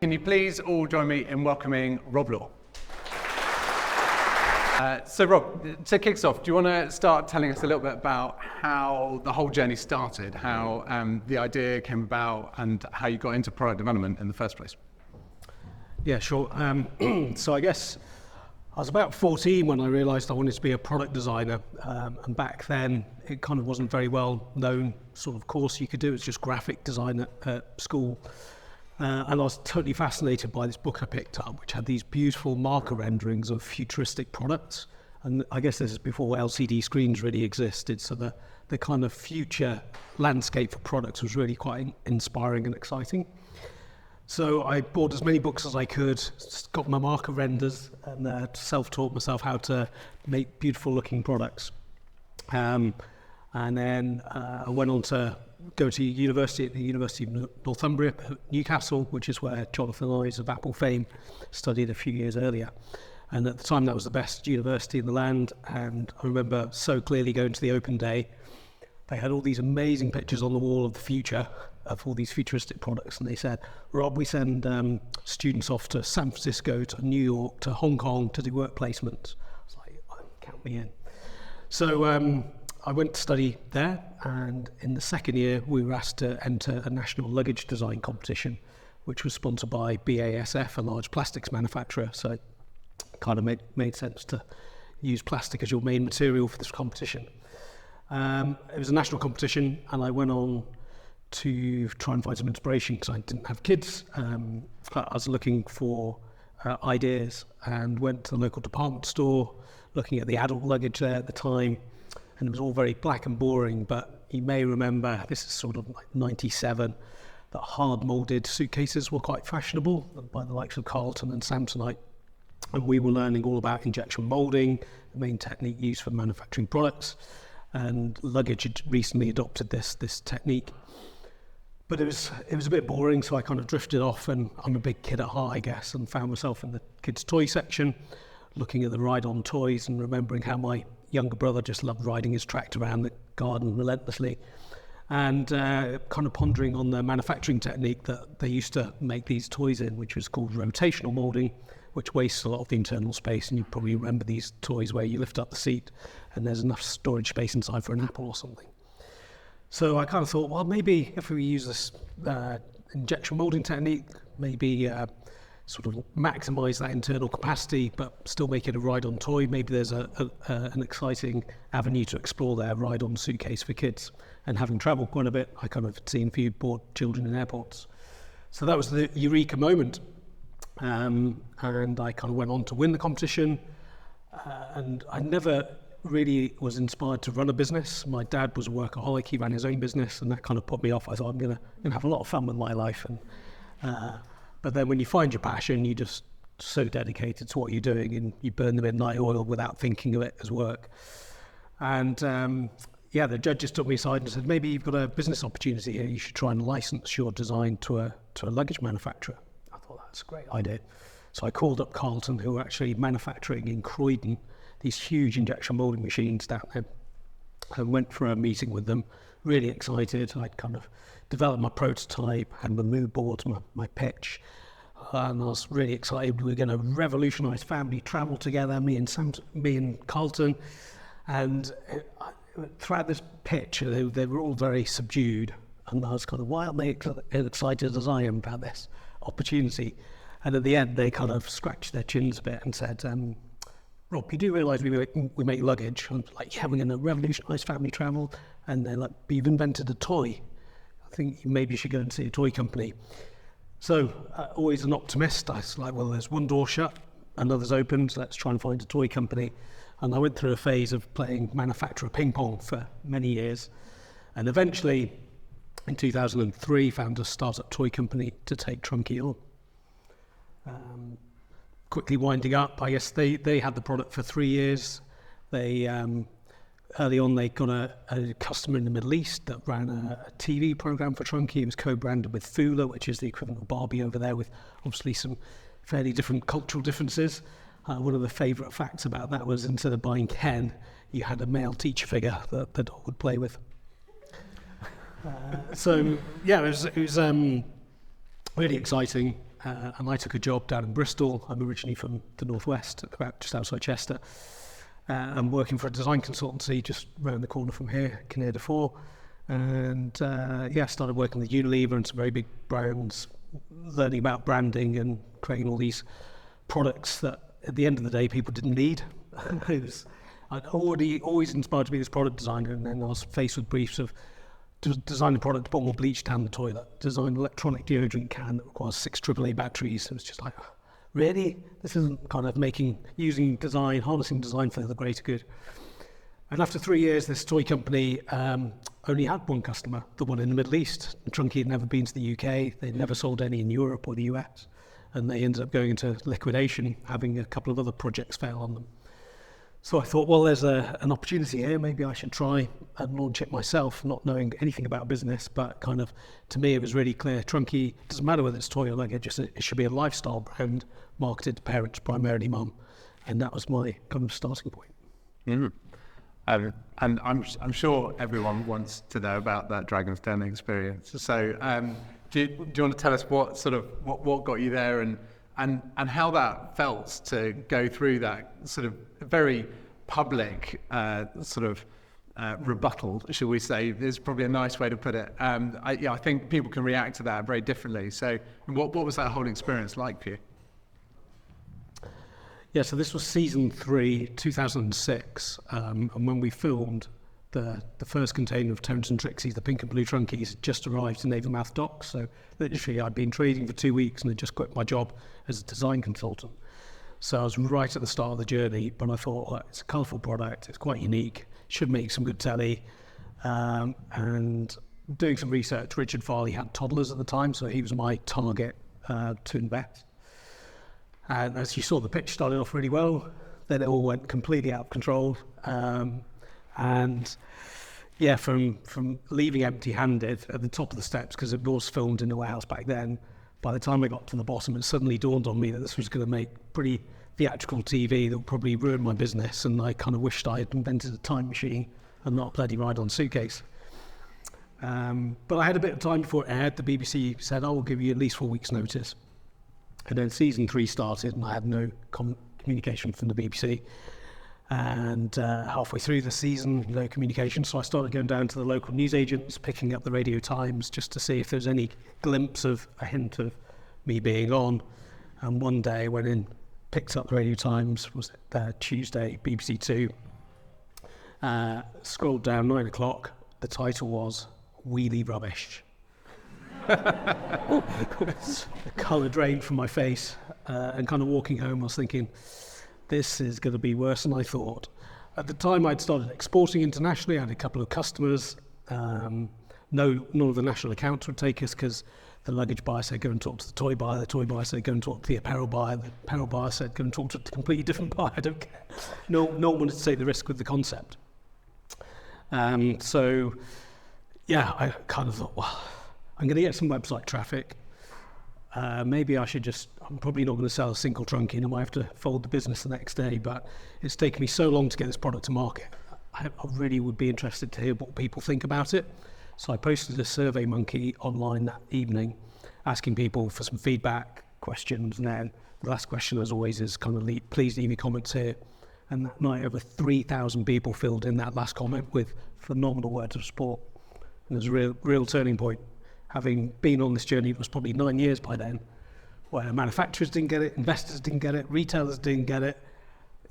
Can you please all join me in welcoming Rob Law? So Rob, to kick us off, do you want to start telling us a little bit about how the whole journey started, how the idea came about, and how you got into product development in the first place? Yeah, sure. So I guess I was about 14 when I realised I wanted to be a product designer, and back then it kind of wasn't very well known sort of course you could do. It was just graphic design at school. And I was totally fascinated by this book I picked up, which had these beautiful marker renderings of futuristic products. And I guess this is before LCD screens really existed, so the kind of future landscape for products was really quite inspiring and exciting. So I bought as many books as I could, got my marker renders, and self-taught myself how to make beautiful looking products. And then I went on to go to university at the University of Northumbria, Newcastle, which is where Jonathan Ives of Apple fame studied a few years earlier. And at the time, that was the best university in the land. And I remember so clearly going to the open day. They had all these amazing pictures on the wall of the future, of all these futuristic products. And they said, Rob, we send students off to San Francisco, to New York, to Hong Kong to do work placements. I was like, oh, count me in. So I went to study there, and in the second year we were asked to enter a national luggage design competition, which was sponsored by BASF, a large plastics manufacturer. So it kind of made sense to use plastic as your main material for this competition. It was a national competition, and I went on to try and find some inspiration because I didn't have kids. I was looking for ideas and went to the local department store, looking at the adult luggage there at the time. And it was all very black and boring, but you may remember, this is sort of like 97, that hard moulded suitcases were quite fashionable by the likes of Carlton and Samsonite. And we were learning all about injection moulding, the main technique used for manufacturing products. And luggage had recently adopted this technique. But it was a bit boring, so I kind of drifted off, and I'm a big kid at heart, I guess, and found myself in the kids' toy section, looking at the ride-on toys and remembering how my younger brother just loved riding his tractor around the garden relentlessly, and kind of pondering on the manufacturing technique that they used to make these toys in, which was called rotational moulding, which wastes a lot of the internal space. And you probably remember these toys where you lift up the seat and there's enough storage space inside for an apple or something. So I kind of thought, well, maybe if we use this injection moulding technique, maybe sort of maximise that internal capacity, but still make it a ride-on toy. Maybe there's an exciting avenue to explore there, ride-on suitcase for kids. And having travelled quite a bit, I kind of seen a few bored children in airports. So that was the eureka moment. And I kind of went on to win the competition. And I never really was inspired to run a business. My dad was a workaholic, he ran his own business, and that kind of put me off. I thought, I'm going to have a lot of fun with my life. But then when you find your passion, you're just so dedicated to what you're doing, and you burn the midnight oil without thinking of it as work. And the judges took me aside and said, maybe you've got a business opportunity here. You should try and license your design to a luggage manufacturer. I thought, that's a great idea. So I called up Carlton, who were actually manufacturing in Croydon these huge injection moulding machines down there. I went for a meeting with them, really excited. I'd kind of developed my prototype, had my mood boards, my pitch, and I was really excited. We were going to revolutionise family travel together, me and Carlton. And throughout this pitch, they were all very subdued, and I was kind of wildly excited as I am about this opportunity. And at the end, they kind of scratched their chins a bit and said, Rob, you do realise we make luggage? I'm like, yeah, we're going to revolutionise family travel. And they're like, but you've invented a toy. I think maybe you should go and see a toy company. So, always an optimist. I was like, well, there's one door shut, another's opened, so let's try and find a toy company. And I went through a phase of playing manufacturer ping pong for many years. And eventually, in 2003, found a startup toy company to take Trunki on. Quickly winding up, I guess they had the product for 3 years. They early on they got a customer in the Middle East that ran a TV program for Trunki. It was co-branded with Fula, which is the equivalent of Barbie over there, with obviously some fairly different cultural differences. One of the favourite facts about that was instead of buying Ken, you had a male teacher figure that the dog would play with. It was really exciting. and I took a job down in Bristol. I'm originally from the northwest, about just outside Chester. I'm working for a design consultancy just round the corner from here, Kinnear de Four. And I started working with Unilever and some very big brands, learning about branding and creating all these products that at the end of the day people didn't need. I'd always inspired to be this product designer, and then I was faced with briefs of design a product to put more bleach down the toilet, design an electronic deodorant can that requires 6 AAA batteries. It was just like, really? This isn't kind of using design, harnessing design for the greater good. And after 3 years, this toy company only had one customer, the one in the Middle East. Trunki had never been to the UK. They'd never sold any in Europe or the US. And they ended up going into liquidation, having a couple of other projects fail on them. So I thought, well, there's an opportunity here. Maybe I should try and launch it myself, not knowing anything about business, but kind of, to me, it was really clear. Trunki, doesn't matter whether it's toy or luggage, it should be a lifestyle brand marketed to parents, primarily mum. And that was my kind of starting point. Mm-hmm. And I'm sure everyone wants to know about that Dragon's Den experience. So do you want to tell us what got you there and how that felt to go through that sort of very public rebuttal, shall we say, is probably a nice way to put it. I think people can react to that very differently. So what was that whole experience like for you? Yeah, so this was season 3, 2006, and when we filmed, the first container of Terence and Trixie's, the pink and blue Trunkies, had just arrived to Avonmouth Docks. So literally, I'd been trading for 2 weeks and had just quit my job as a design consultant. So I was right at the start of the journey, but I thought, well, it's a colourful product, it's quite unique, should make some good telly. And doing some research, Richard Farley had toddlers at the time, so he was my target to invest. And as you saw, the pitch started off really well, then it all went completely out of control. And yeah, from leaving empty-handed at the top of the steps, because it was filmed in a warehouse back then, by the time I got to the bottom, it suddenly dawned on me that this was going to make pretty theatrical TV that would probably ruin my business, and I kind of wished I had invented a time machine and not a bloody ride-on suitcase. But I had a bit of time before it aired. The BBC said, I will give you at least 4 weeks' notice. And then season 3 started, and I had no communication from the BBC. And halfway through the season, no communication. So I started going down to the local newsagents, picking up the Radio Times, just to see if there was any glimpse of a hint of me being on. And one day I went in, picked up the Radio Times, was Tuesday, BBC 2. Scrolled down, 9 o'clock. The title was Wheelie Rubbish. The colour drained from my face, and kind of walking home I was thinking, this is going to be worse than I thought. At the time I'd started exporting internationally. I had a couple of customers. None of the national accounts would take us because the luggage buyer said go and talk to the toy buyer said go and talk to the apparel buyer said go and talk to a completely different buyer. I don't care. No one wanted to take the risk with the concept. So yeah, I kind of thought, well, I'm going to get some website traffic. Maybe I'm probably not going to sell a single Trunki, and I might have to fold the business the next day, but it's taken me so long to get this product to market. I really would be interested to hear what people think about it. So I posted a survey monkey online that evening, asking people for some feedback, questions, and then the last question, as always, is kind of please leave your comments here. And that night, over 3,000 people filled in that last comment with phenomenal words of support. And it was a real turning point. Having been on this journey, it was probably 9 years by then, where manufacturers didn't get it, investors didn't get it, retailers didn't get it,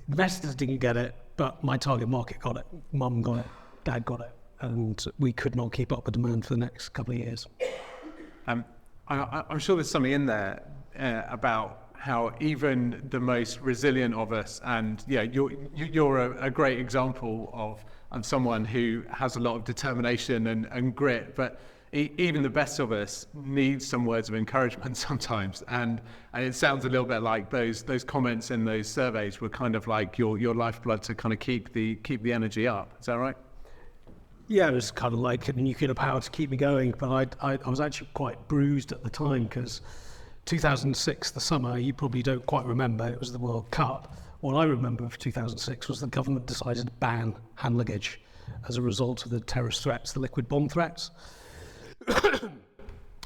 investors didn't get it, but my target market got it. Mum got it, Dad got it, and we could not keep up with demand for the next couple of years. I'm sure there's something in there about how even the most resilient of us, and yeah, you're a great example of someone who has a lot of determination and grit, but even the best of us need some words of encouragement sometimes, and it sounds a little bit like those comments in those surveys were kind of like your lifeblood to kind of keep the energy up. Is that right? Yeah, it was kind of like a nuclear power to keep me going, but I was actually quite bruised at the time because 2006, the summer, you probably don't quite remember, it was the World Cup. What I remember of 2006 was the government decided to ban hand luggage as a result of the terrorist threats, the liquid bomb threats.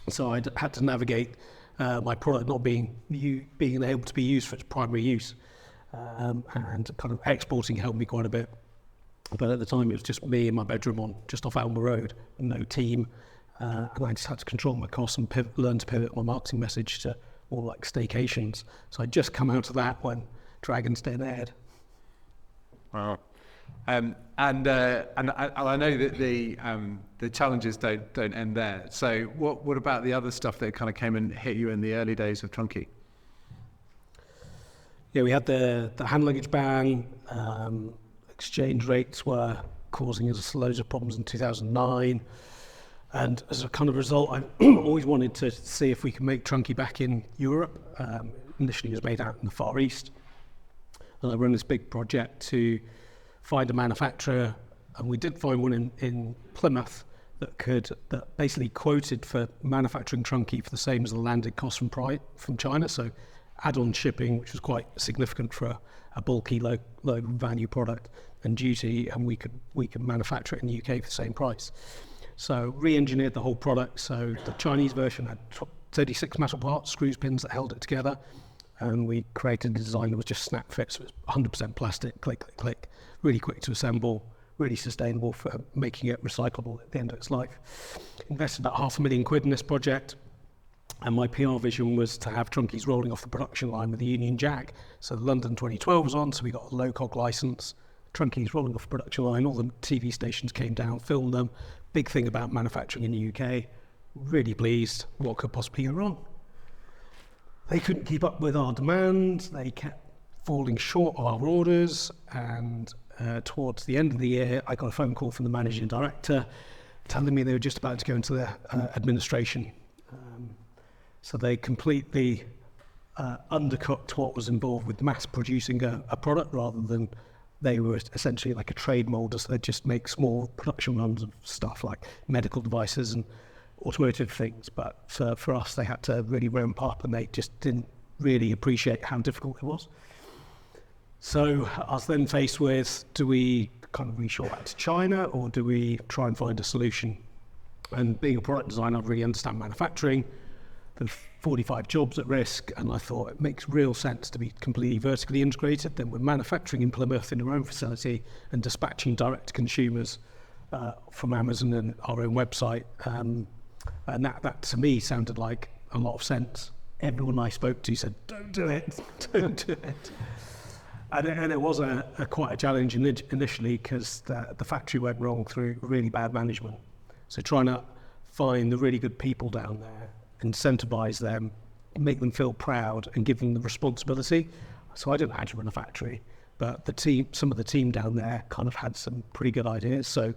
So I had to navigate my product not being able to be used for its primary use, and kind of exporting helped me quite a bit. But at the time, it was just me in my bedroom just off Elmer Road, no team, and I just had to control my costs and learn to pivot my marketing message to more like staycations. So I'd just come out of that when Dragon's Den aired. Wow. And I know that the challenges don't end there. So what about the other stuff that kind of came and hit you in the early days of Trunki? Yeah, we had the hand luggage ban. Exchange rates were causing us loads of problems in 2009. And as a kind of result, I always wanted to see if we could make Trunki back in Europe. Initially, it was made out in the Far East. And I ran this big project to find a manufacturer, and we did find one in Plymouth that basically quoted for manufacturing Trunki for the same as the landed cost from China. So add-on shipping, which was quite significant for a bulky, low value product, and duty, and we could manufacture it in the UK for the same price. So re-engineered the whole product. So the Chinese version had 36 metal parts, screws, pins that held it together, and we created a design that was just snap fit. So it was 100% plastic, click, click, click, really quick to assemble, really sustainable for making it recyclable at the end of its life. Invested about £500,000 in this project. And my PR vision was to have Trunkies rolling off the production line with the Union Jack. So London 2012 was on, so we got a low-cog license. Trunkies rolling off the production line, all the TV stations came down, filmed them. Big thing about manufacturing in the UK. Really pleased. What could possibly go wrong? They couldn't keep up with our demand. They kept falling short of our orders. And towards the end of the year, I got a phone call from the managing director telling me they were just about to go into the administration. So they completely undercut what was involved with mass producing a product, rather than they were essentially like a trade molder. So they just make small production runs of stuff like medical devices and automotive things. But for us, they had to really ramp up, and they just didn't really appreciate how difficult it was. So I was then faced with, do we kind of reshore back to China, or do we try and find a solution? And being a product designer, I really understand manufacturing. There's 45 jobs at risk, and I thought it makes real sense to be completely vertically integrated. Then we're manufacturing in Plymouth in our own facility and dispatching direct to consumers from Amazon and our own website. And that to me sounded like a lot of sense. Everyone I spoke to said, don't do it, don't do it. And it was quite a challenge initially, because the factory went wrong through really bad management. So trying to find the really good people down there, incentivize them, make them feel proud, and give them the responsibility. So I didn't actually run a factory, but some of the team down there kind of had some pretty good ideas. So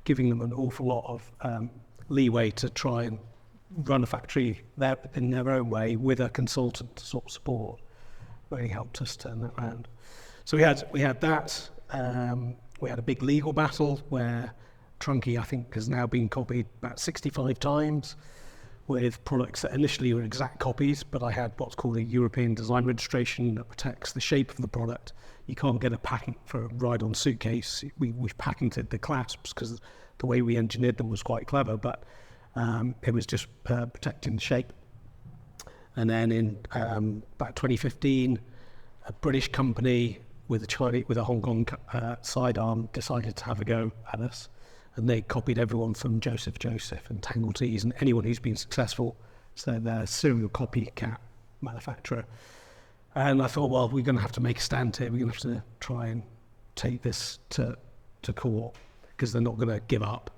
giving them an awful lot of leeway to try and run a factory there in their own way with a consultant sort of support really helped us turn that around. So we had that. We had a big legal battle where Trunki, I think, has now been copied about 65 times. With products that initially were exact copies, but I had what's called a European design registration that protects the shape of the product. You can't get a patent for a ride-on suitcase. We've patented the clasps because the way we engineered them was quite clever, but it was just protecting the shape. And then in about 2015, a British company with a Hong Kong sidearm decided to have a go at us. And they copied everyone from Joseph and Tangle Tees and anyone who's been successful. So they're a serial copycat manufacturer. And I thought, well, we're going to have to make a stand here. We're going to have to try and take this to court, because they're not going to give up.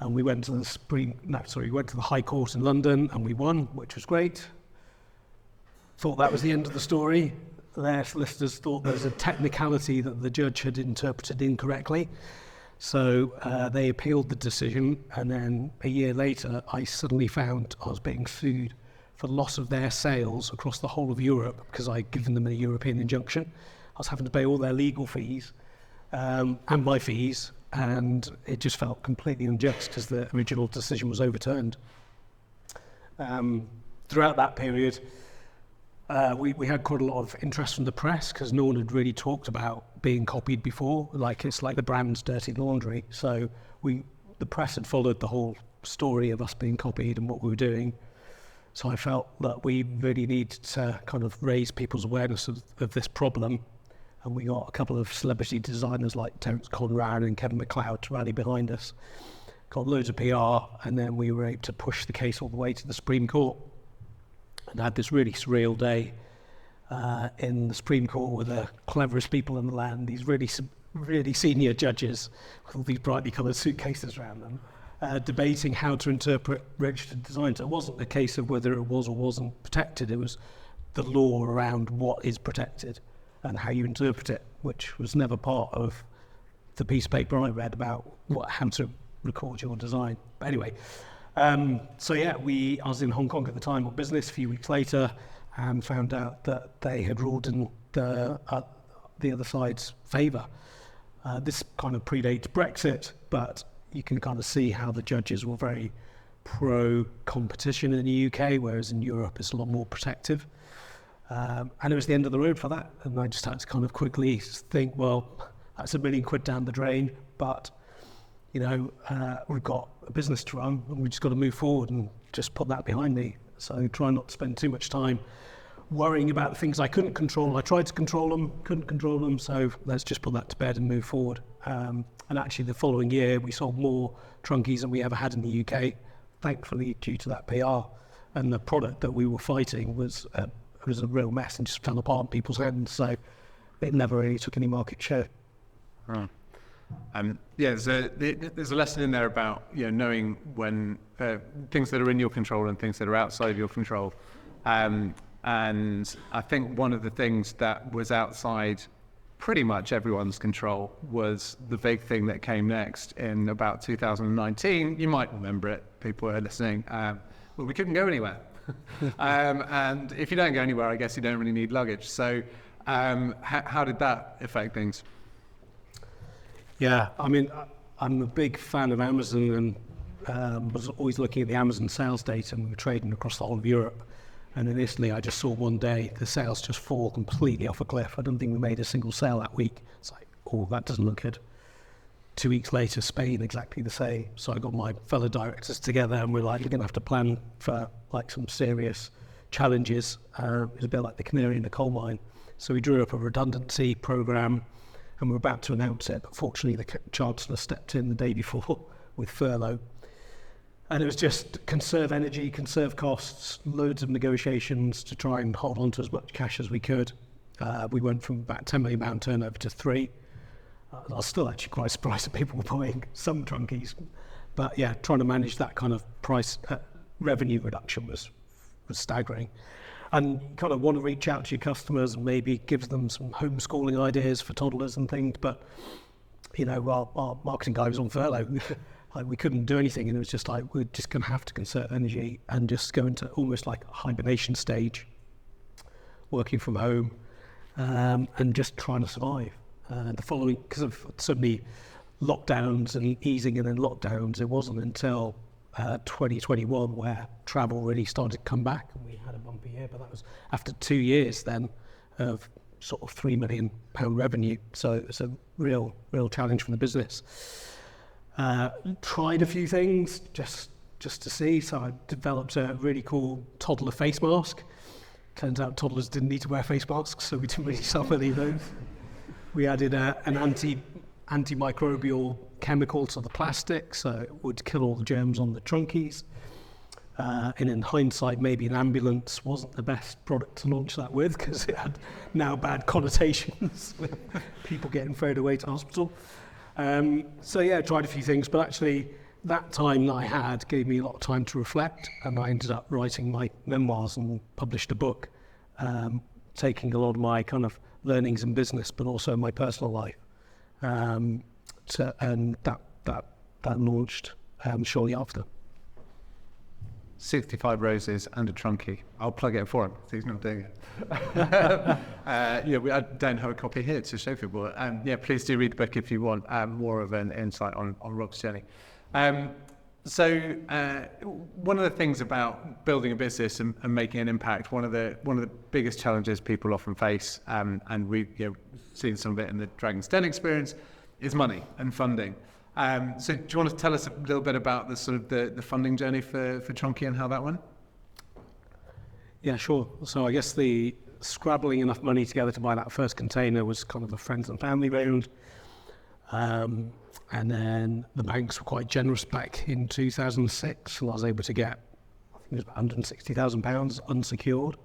And we went to the High Court in London, and we won, which was great. Thought that was the end of the story. Their solicitors thought there was a technicality that the judge had interpreted incorrectly. So they appealed the decision, and then a year later, I suddenly found I was being sued for loss of their sales across the whole of Europe because I'd given them a European injunction. I was having to pay all their legal fees and my fees, and it just felt completely unjust because the original decision was overturned. Throughout that period, we had quite a lot of interest from the press because no one had really talked about being copied before. It's like the brand's dirty laundry. So the press had followed the whole story of us being copied and what we were doing. So I felt that we really needed to kind of raise people's awareness of this problem. And we got a couple of celebrity designers like Terence Conrad and Kevin McLeod to rally behind us. Got loads of PR, and then we were able to push the case all the way to the Supreme Court. And had this really surreal day in the Supreme Court with the cleverest people in the land, these really senior judges with all these brightly coloured suitcases around them, debating how to interpret registered design. So it wasn't a case of whether it was or wasn't protected, it was the law around what is protected and how you interpret it, which was never part of the piece of paper I read about how to record your design. But anyway, so yeah, I was in Hong Kong at the time on business. A few weeks later, and found out that they had ruled in the other side's favour. This kind of predates Brexit, but you can kind of see how the judges were very pro-competition in the UK, whereas in Europe it's a lot more protective. And it was the end of the road for that. And I just had to kind of quickly think, well, that's £1 million down the drain, but we've got a business to run and we've just got to move forward and just put that behind me. So try not to spend too much time worrying about the things I couldn't control. I tried to control them, couldn't control them, so let's just put that to bed and move forward. And actually the following year we sold more Trunkies than we ever had in the UK, thankfully due to that PR. And the product that we were fighting was a real mess and just fell apart in people's hands, so it never really took any market share. Right. There's a lesson in there about knowing when things that are in your control and things that are outside of your control. And I think one of the things that was outside pretty much everyone's control was the big thing that came next in about 2019. You might remember it, people who are listening. Well, we couldn't go anywhere. And if you don't go anywhere, I guess you don't really need luggage. So how did that affect things? Yeah, I mean, I'm a big fan of Amazon and was always looking at the Amazon sales data, and we were trading across the whole of Europe. And in Italy, I just saw one day the sales just fall completely off a cliff. I don't think we made a single sale that week. It's like, oh, that doesn't look good. 2 weeks later, Spain, exactly the same. So I got my fellow directors together and we're like, we're going to have to plan for like some serious challenges. It was a bit like the canary in the coal mine. So we drew up a redundancy program and we're about to announce it. But fortunately, the Chancellor stepped in the day before with furlough. And it was just conserve energy, conserve costs, loads of negotiations to try and hold on to as much cash as we could. We went from about £10 million turnover to 3. I was still actually quite surprised that people were buying some Trunkies. But yeah, trying to manage that kind of price revenue reduction was staggering. And you kind of want to reach out to your customers and maybe give them some homeschooling ideas for toddlers and things. But, our marketing guy was on furlough. Like we couldn't do anything, and it was just like we're just going to have to conserve energy and just go into almost like a hibernation stage, working from home, and just trying to survive. The following, because of so many lockdowns and easing and then lockdowns, it wasn't until 2021 where travel really started to come back, and we had a bumpy year. But that was after 2 years then of sort of £3 million revenue. So it's a real challenge for the business. Tried a few things just to see. So I developed a really cool toddler face mask. Turns out toddlers didn't need to wear face masks, so we didn't really sell any of those. We added an antimicrobial chemical to the plastic, so it would kill all the germs on the Trunkies. And in hindsight, maybe an ambulance wasn't the best product to launch that with, because it had now bad connotations with people getting ferried away to hospital. So yeah, I tried a few things, but actually that time that I had gave me a lot of time to reflect, and I ended up writing my memoirs and published a book, taking a lot of my kind of learnings in business, but also my personal life. And that launched shortly after. 65 roses and a Trunki. I'll plug it for him. He's not doing it. I don't have a copy here to show people. Please do read the book if you want more of an insight on Rob's journey. So one of the things about building a business and making an impact, one of the biggest challenges people often face, and we've seen some of it in the Dragon's Den experience, is money and funding. So do you want to tell us a little bit about the sort of the funding journey for Trunki and how that went? Yeah, sure. So I guess the scrabbling enough money together to buy that first container was kind of a friends and family round. And then the banks were quite generous back in 2006, and I was able to get, I think it was about £160,000 unsecured,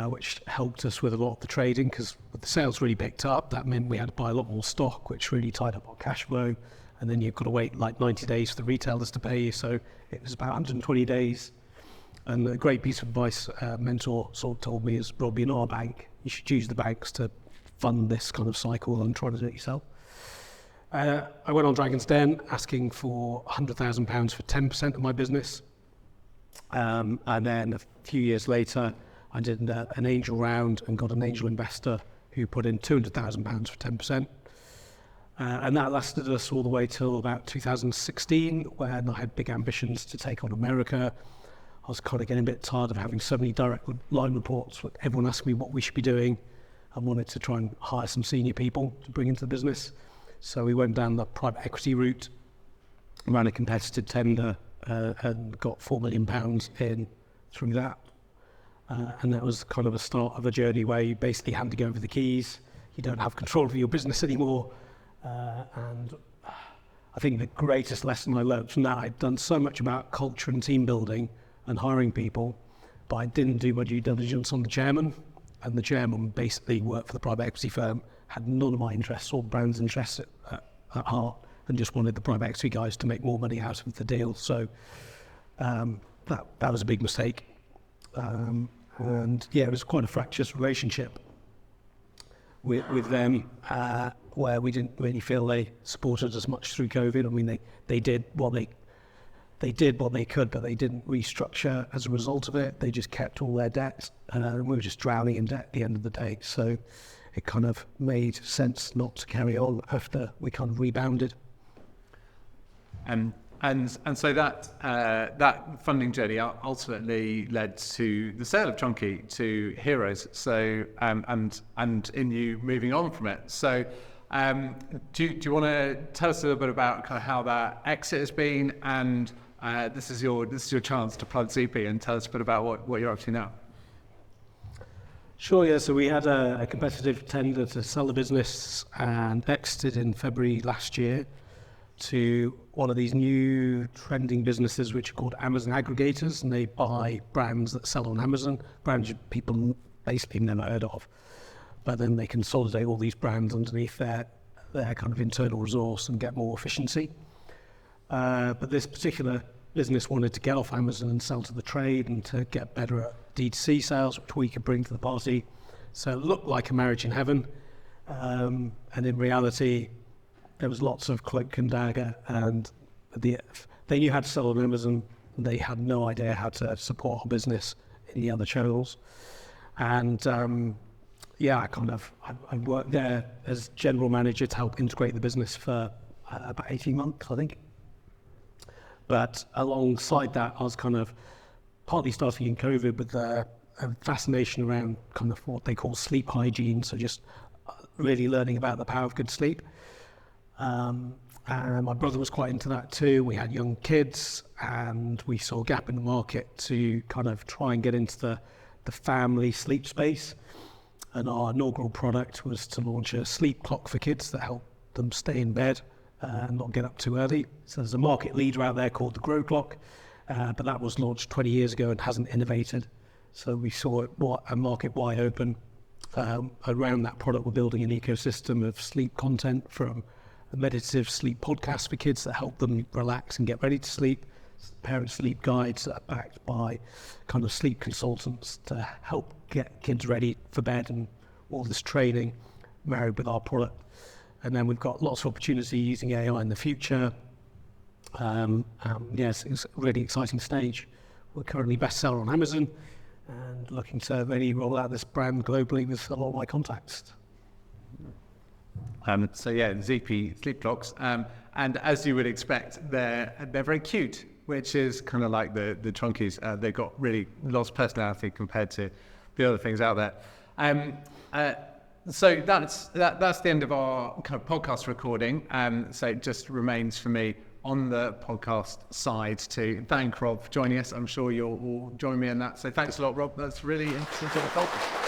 which helped us with a lot of the trading, because the sales really picked up. That meant we had to buy a lot more stock, which really tied up our cash flow. And then you've got to wait like 90 days for the retailers to pay you. So it was about 120 days. And a great piece of advice mentor sort of told me is, Rob, you're not a bank. You should use the banks to fund this kind of cycle and try to do it yourself. I went on Dragon's Den asking for £100,000 for 10% of my business. And then a few years later, I did an angel round and got an angel investor who put in £200,000 for 10%. And that lasted us all the way till about 2016, when I had big ambitions to take on America. I was kind of getting a bit tired of having so many direct line reports with everyone asking me what we should be doing. I wanted to try and hire some senior people to bring into the business. So we went down the private equity route, ran a competitive tender, and got £4 million in through that. And that was kind of a start of a journey where you basically handing over the keys. You don't have control of your business anymore. And I think the greatest lesson I learned from that, I'd done so much about culture and team building and hiring people, but I didn't do my due diligence on the chairman. And the chairman basically worked for the private equity firm, had none of my interests or brand's interests at heart, and just wanted the private equity guys to make more money out of the deal. So that was a big mistake. And yeah, it was quite a fractious relationship with them, where we didn't really feel they supported us much through COVID. I mean, they did what they could, but they didn't restructure as a result of it. They just kept all their debt, and we were just drowning in debt at the end of the day. So it kind of made sense not to carry on after we kind of rebounded. And so that funding journey ultimately led to the sale of Trunki to Heroes. So and in you moving on from it. So do you want to tell us a little bit about kind of how that exit has been? And this is your chance to plug ZP and tell us a bit about what you're up to now. Sure, yeah. So we had a competitive tender to sell the business and exited in February last year to one of these new trending businesses which are called Amazon aggregators, and they buy brands that sell on Amazon, brands people basically never heard of, but then they consolidate all these brands underneath their kind of internal resource and get more efficiency. But this particular business wanted to get off Amazon and sell to the trade and to get better at D2C sales, which we could bring to the party. So it looked like a marriage in heaven, and in reality there was lots of cloak and dagger, and they knew how to sell on Amazon, and they had no idea how to support our business in the other channels. And yeah, I worked there as general manager to help integrate the business for about 18 months, I think. But alongside that, I was kind of partly starting in COVID with a fascination around kind of what they call sleep hygiene, so just really learning about the power of good sleep. And my brother was quite into that too. We had young kids, and we saw a gap in the market to kind of try and get into the family sleep space. And our inaugural product was to launch a sleep clock for kids that helped them stay in bed and not get up too early. So there's a market leader out there called the Grow Clock, but that was launched 20 years ago and hasn't innovated. So we saw a market wide open. Around that product, we're building an ecosystem of sleep content, from a meditative sleep podcast for kids that help them relax and get ready to sleep, parent sleep guides that are backed by kind of sleep consultants to help get kids ready for bed, and all this training married with our product. And then we've got lots of opportunity using AI in the future. Yes, it's a really exciting stage. We're currently bestseller on Amazon and looking to really roll out this brand globally with a lot of my contacts. So yeah, ZP sleep clocks, and as you would expect, they're very cute, which is kind of like the Trunkis. They've got really lots of personality compared to the other things out there. So that's the end of our kind of podcast recording. So it just remains for me on the podcast side to thank Rob for joining us. I'm sure you'll all join me in that. So thanks a lot, Rob. That's really interesting.